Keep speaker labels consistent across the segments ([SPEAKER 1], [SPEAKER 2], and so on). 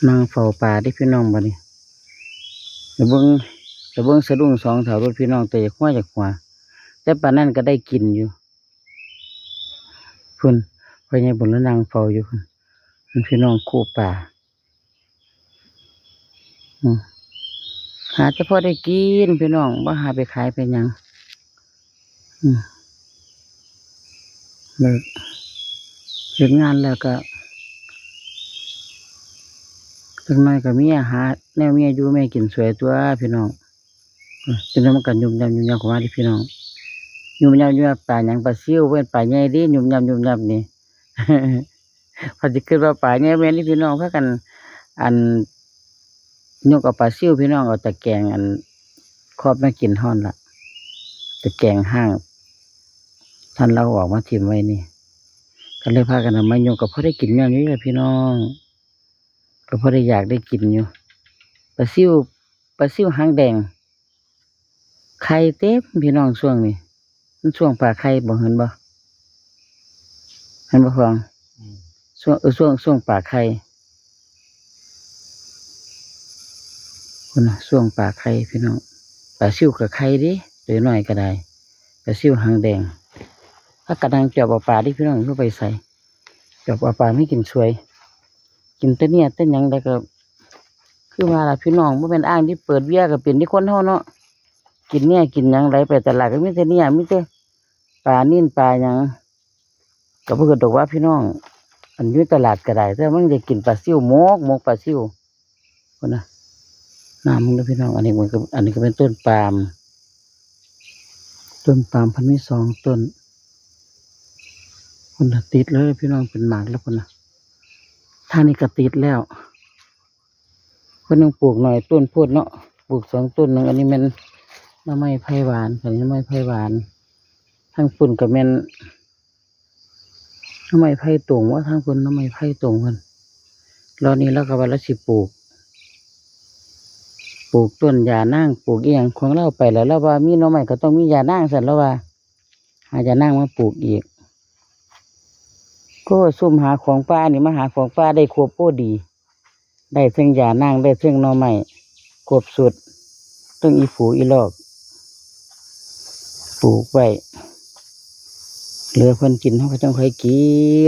[SPEAKER 1] นั่งเฝ้าป่าที่พี่น้องบ่นี่เดี๋ยวเบิ่งสะดุ้งสองแถวรถพี่น้องแต่จากหัวจากหัวแต่ป่านนั้นก็ได้กินอยู่พุ่นพอใหญ่บุญแล้วนั่งเฝ้าอยู่พุ่นพี่น้องคู่ป่าหาเฉพาะได้กินพี่น้องบ่หาไปขายไปหยังเลิกเลิกงานแล้วก็จังน้อยก็เมียหาแนวเมียอยู่แม่กินสวยตัวพี่น้องจนนั้นมันก็ยุ่มยำของว่าที่พี่น้องยุ่มยำป่าหยังปลาซิ่วเว้นป่าใหญ่ดิยุ่มยำนี่ พอจะขึ้นว่าป่าใหญ่เว้นที่พี่น้องพากันอันยกเอาปลาซิ่วพี่น้องเอาตะแกรงอันครอบมากินห่อนละตะแกรงห้างท่านเราออกมาถิ่มไว้นี่ก็เลยพากันเอามายกกับพ่อได้กินแมวนี้เลยพี่น้องก็พ่อได้อยากได้กินอยู่ปลาซิ่วหางแดงไข่เต็มพี่น้องช่วงนี้มันช่วงปลาไข่บ่เห็นบ่ฟังช่วงปลาไข่คนน่ะช่วงปลาไข่พี่น้องปลาซิ่วกับไข่ดิหรือหน่อยก็ได้ปลาซิ่วหางแดงถ้ากระดังจับเอาปลาที่พี่น้องเข้าไปใส่จับเอาปลาไม่กินสวยกินแต่เนี่ยแต่ยังได้ก็คือว่าล่ะพี่น้องเมื่อเป็นอ้างที่เปิดเบี้ยก็เป็นที่คนเท่าเนาะกินเนี่ยกินยังไรไปตลาดก็ไม่ใช่เนี่ยไม่ใช่ปลานิ่นปลายังก็เพื่อบอกว่าพี่น้องอันอยู่ตลาดก็ได้แต่มันจะกินปลาซิ่วมกปลาซิ่วคนนะน้ำมึงนะพี่น้องอันนี้ก็เป็นต้นปาล์มพันธุ์มี2 ต้นคนละติดเลยพี่น้องเป็นหมากแล้วคนนะท่านี้ก็ติดแล้วคนนึงปลูกหน่อยต้นพูดเนาะปลูก2 ต้นหนึ่งอันนี้มันน้ำไม้ไผ่หวานอันนี้น้ำไม้ไผ่หวานทางปุ่นกับแม่นน้ำไม้ไผ่ตรงว่าทางปุ่นน้ำไม้ไผ่ตรงกันรอบนี้แล้วก็วันละ10 ปลูกต้นยานั่งปลูกเอียงของเราไปแล้วว่ามีน้ำไม้ก็ต้องมียานั่งสันแล้วว่าหายานั่งมาปลูกอีกก็ซุ่มหาของป้านี่มาหาของป้าได้ครบโป้ดีได้เส้นยานั่งได้เส้นน้ำไม้ครบสุดต้องอีฝูอีลอกปลูกไว้เหลือคนกินเขาก็ต้องค่อยกิ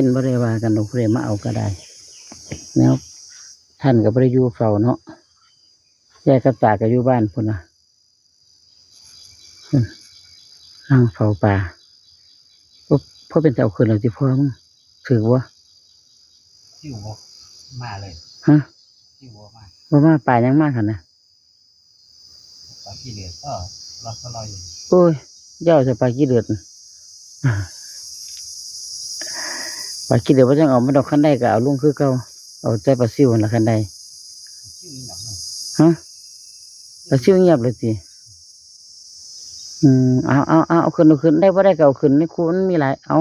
[SPEAKER 1] นไม่ได้ว่ากันหรอกเพื่อมาเอาก็ได้แล้วท่านก็ไม่ได้อยู่เฝ้าเนาะแยกกระตากก็อยู่บ้านพุ่นนะนั่งเฝ้าป่าพ่อเป็นแต่เอาคืนเราที่พ่อมึงถือว่า
[SPEAKER 2] ที่หัวมาเลย
[SPEAKER 1] ฮะ
[SPEAKER 2] ที่หัวมา
[SPEAKER 1] ว่าป่ายังมากขนาดนะ
[SPEAKER 2] ปลาขี้เหลือก็รออยู่
[SPEAKER 1] โอ้ยเจ้าจะป่ากี่เดือดป่ากี่เดือดว่าจะเอาไม่ดอกขั้นได้ก็เอาลุงคือเก่าเอาใจปลาซิวละขั้นได้ฮะปลาซิวเงียบเลยสิเอาขึ้นได้ว่าได้ก็เอาขึ้นในคูมันมีหลายเอา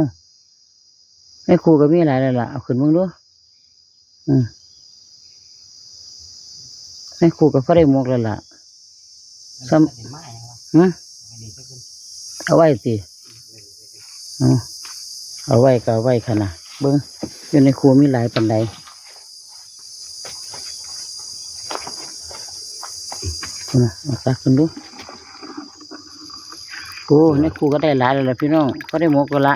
[SPEAKER 1] ในคูก็มีหลายเลยล่ะเอาขึ้นมึงดูในคูก็พอได้หมกเลยล่ะซ้ำเอาไว้สิเอาไว้ก็เอาไว้ขนาดเบิ้งอยู่ในคูมีหลายปันใดเอาตักขึ้นดูโอ้ในคูก็ได้หลายเลยล่ะพี่น้องก็ได้หมกก็ละ